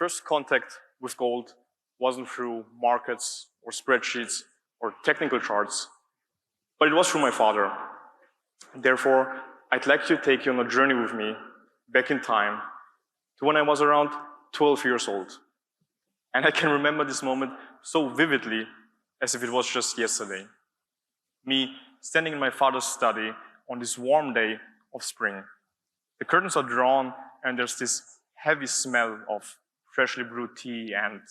first contact with gold wasn't through markets or spreadsheets or technical charts, but it was through my father. Therefore, I'd like to take you on a journey with me back in time to when I was around 12 years old. And I can remember this moment so vividly as if it was just yesterday. Me standing in my father's study on this warm day of spring. The curtains are drawn and there's this heavy smell of freshly brewed tea and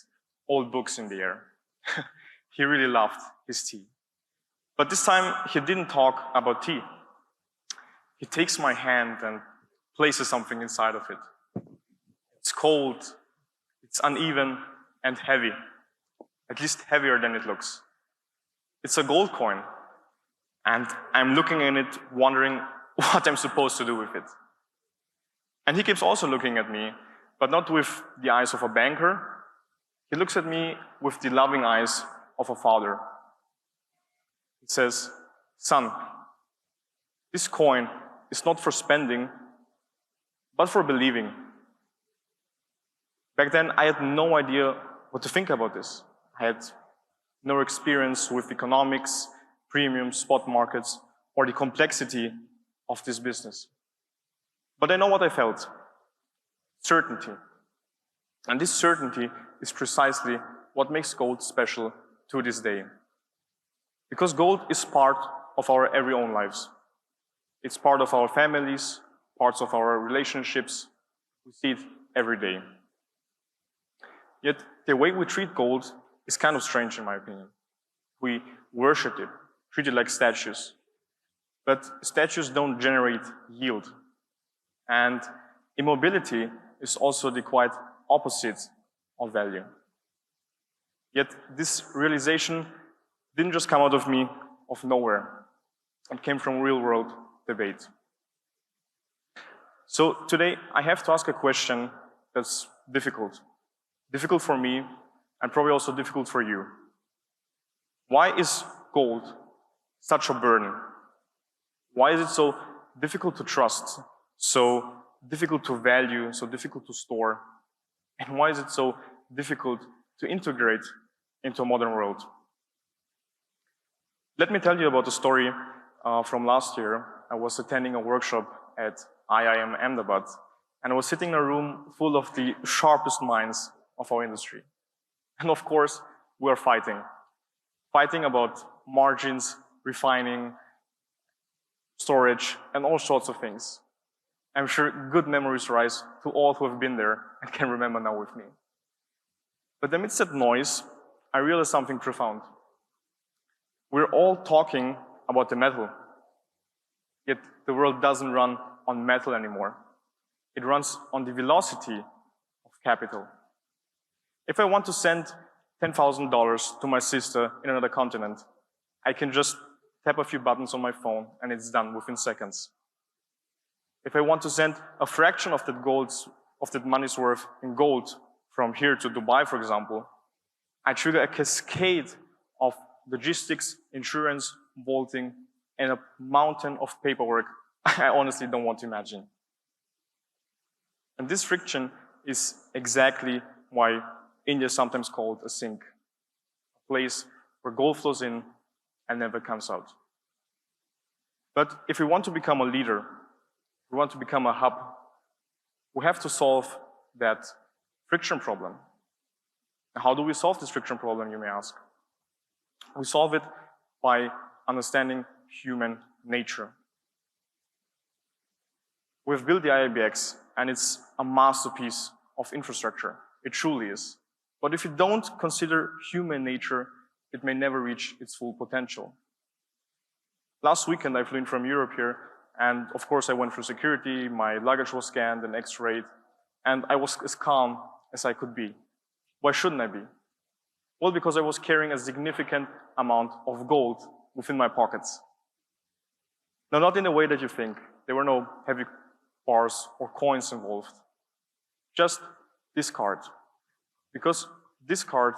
old books in the air. He really loved his tea. But this time he didn't talk about tea. He takes my hand and places something inside of it. It's cold, it's uneven and heavy, at least heavier than it looks. It's a gold coin, and I'm looking at it wondering what I'm supposed to do with it. And he keeps also looking at me, but not with the eyes of a banker. He looks at me with the loving eyes of a father. He says, "Son, this coin is not for spending, but for believing." Back then, I had no idea what to think about this. I had no experience with economics, premium, spot markets, or the complexity of this business. But I know what I felt. Certainty. And this certainty is precisely what makes gold special to this day. Because gold is part of our every own lives. It's part of our families, parts of our relationships. We see it every day. Yet the way we treat gold is kind of strange in my opinion. We worship it, treat it like statues. But statues don't generate yield. And immobility is also the quite opposite of value. Yet this realization didn't just come out of me of nowhere. It came from real-world debate. So today I have to ask a question that's difficult. Difficult for me and probably also difficult for you. Why is gold such a burden? Why is it so difficult to trust, so difficult to value, so difficult to store? And why is it so difficult to integrate into a modern world? Let me tell you about a story from last year. I was attending a workshop at IIM Ahmedabad, and I was sitting in a room full of the sharpest minds of our industry. And of course, we are fighting. Fighting about margins, refining, storage, and all sorts of things. I'm sure good memories rise to all who have been there and can remember now with me. But amidst that noise, I realized something profound. We're all talking about the metal, yet the world doesn't run on metal anymore. It runs on the velocity of capital. If I want to send $10,000 to my sister in another continent, I can just tap a few buttons on my phone and it's done within seconds. If I want to send a fraction of that money's worth in gold from here to Dubai, for example, I trigger a cascade of logistics, insurance, vaulting, and a mountain of paperwork I honestly don't want to imagine. And this friction is exactly why India is sometimes called a sink, a place where gold flows in and never comes out. But if we want to become a leader, we want to become a hub, we have to solve that friction problem. How do we solve this friction problem, you may ask? We solve it by understanding human nature. We've built the IIBS, and it's a masterpiece of infrastructure. It truly is. But if you don't consider human nature, it may never reach its full potential. Last weekend, I flew in from Europe here, and of course I went through security, my luggage was scanned and x-rayed, and I was as calm as I could be. Why shouldn't I be? Well, because I was carrying a significant amount of gold within my pockets. Now, not in the way that you think. There were no heavy bars or coins involved. Just this card. Because this card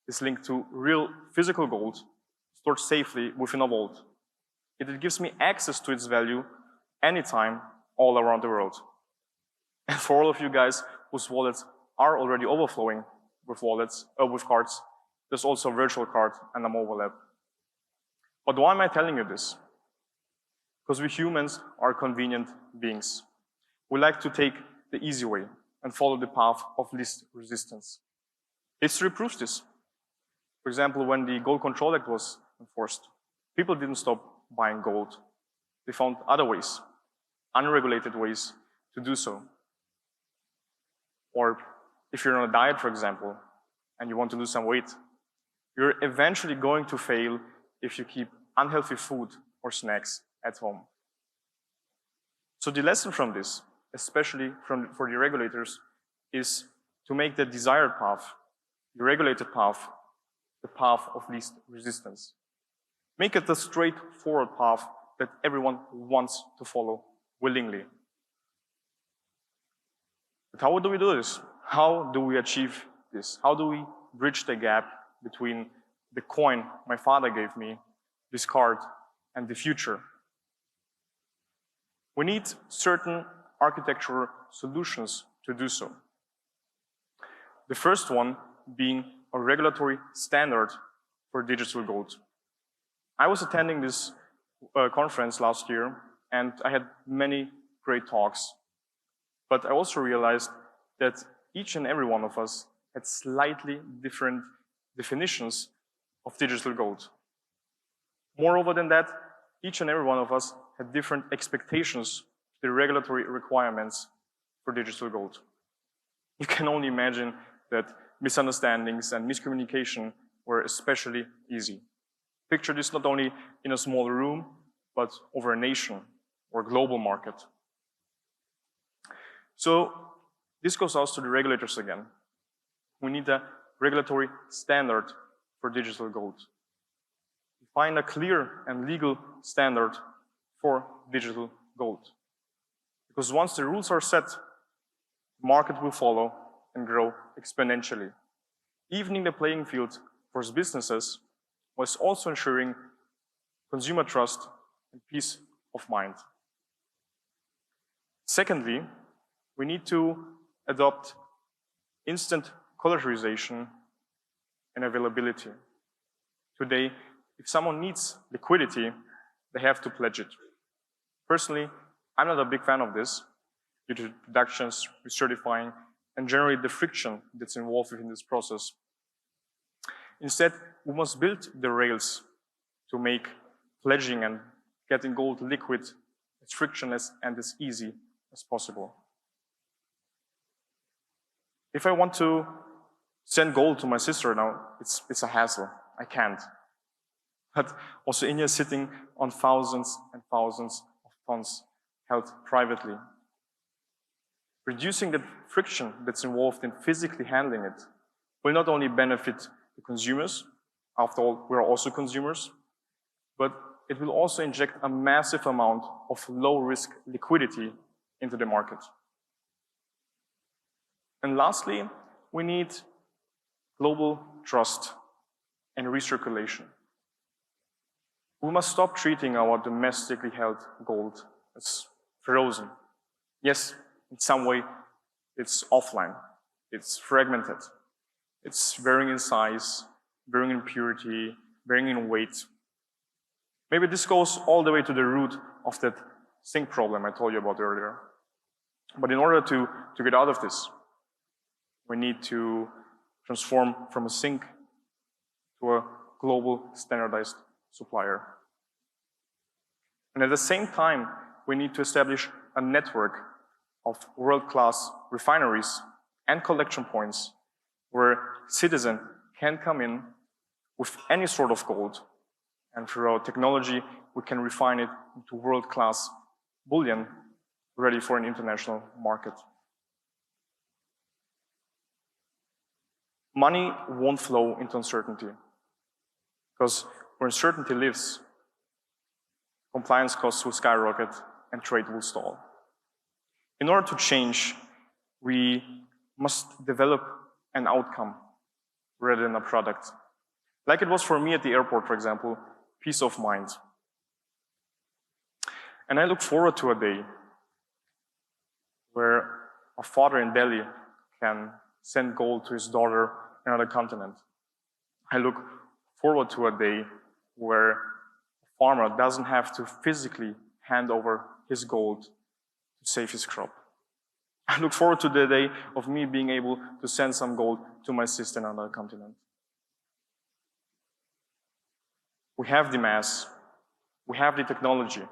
is linked to real physical gold stored safely within a vault. It gives me access to its value anytime, all around the world. And for all of you guys whose wallets are already overflowing with wallets, with cards. There's also a virtual card and a mobile app. But why am I telling you this? Because we humans are convenient beings. We like to take the easy way and follow the path of least resistance. History proves this. For example, when the Gold Control Act was enforced, people didn't stop buying gold. They found other ways, unregulated ways to do so. Or if you're on a diet, for example, and you want to lose some weight, you're eventually going to fail if you keep unhealthy food or snacks at home. So the lesson from this, especially for the regulators, is to make the desired path, the regulated path, the path of least resistance. Make it a straightforward path that everyone wants to follow willingly. But how do we do this? How do we achieve this? How do we bridge the gap between the coin my father gave me, this card, and the future? We need certain architectural solutions to do so. The first one being a regulatory standard for digital gold. I was attending this conference last year, and I had many great talks. But I also realized that each and every one of us had slightly different definitions of digital gold. Moreover than that, each and every one of us had different expectations of the regulatory requirements for digital gold. You can only imagine that misunderstandings and miscommunication were especially easy. Picture this not only in a small room, but over a nation or global market. So this goes out to the regulators again. We need a regulatory standard for digital gold. Find a clear and legal standard for digital gold. Because once the rules are set, the market will follow and grow exponentially. Evening the playing field for businesses was also ensuring consumer trust and peace of mind. Secondly, we need to adopt instant collateralization and availability. Today, if someone needs liquidity, they have to pledge it. Personally, I'm not a big fan of this due to deductions, recertifying, and generally the friction that's involved in this process. Instead, we must build the rails to make pledging and getting gold liquid as frictionless and as easy as possible. If I want to send gold to my sister now, it's a hassle. I can't. But also India is sitting on thousands and thousands of funds held privately. Reducing the friction that's involved in physically handling it will not only benefit the consumers, after all, we're also consumers, but it will also inject a massive amount of low-risk liquidity into the market. And lastly, we need global trust and recirculation. We must stop treating our domestically held gold as frozen. Yes, in some way, it's offline, it's fragmented, it's varying in size, varying in purity, varying in weight. Maybe this goes all the way to the root of that sink problem I told you about earlier. But in order to get out of this, we need to transform from a sink to a global standardized supplier. And at the same time, we need to establish a network of world-class refineries and collection points where citizens can come in with any sort of gold, and through our technology, we can refine it into world-class bullion ready for an international market. Money won't flow into uncertainty, because where uncertainty lives, compliance costs will skyrocket and trade will stall. In order to change, we must develop an outcome rather than a product. Like it was for me at the airport, for example, peace of mind. And I look forward to a day where a father in Delhi can send gold to his daughter in another continent. I look forward to a day where a farmer doesn't have to physically hand over his gold to save his crop. I look forward to the day of me being able to send some gold to my sister in another continent. We have the mass, we have the technology.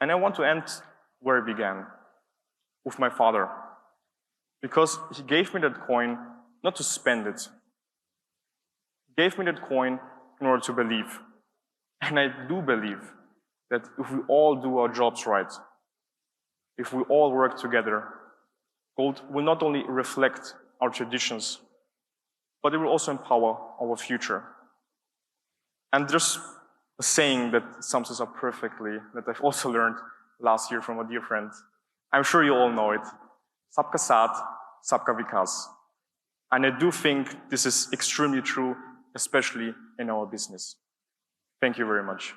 And I want to end where it began, with my father. Because he gave me that coin not to spend it. He gave me that coin in order to believe. And I do believe that if we all do our jobs right, if we all work together, gold will not only reflect our traditions, but it will also empower our future. And there's a saying that sums this up perfectly that I've also learned last year from a dear friend. I'm sure you all know it. Sabka Saath, Sabka Vikas. And I do think this is extremely true, especially in our business. Thank you very much.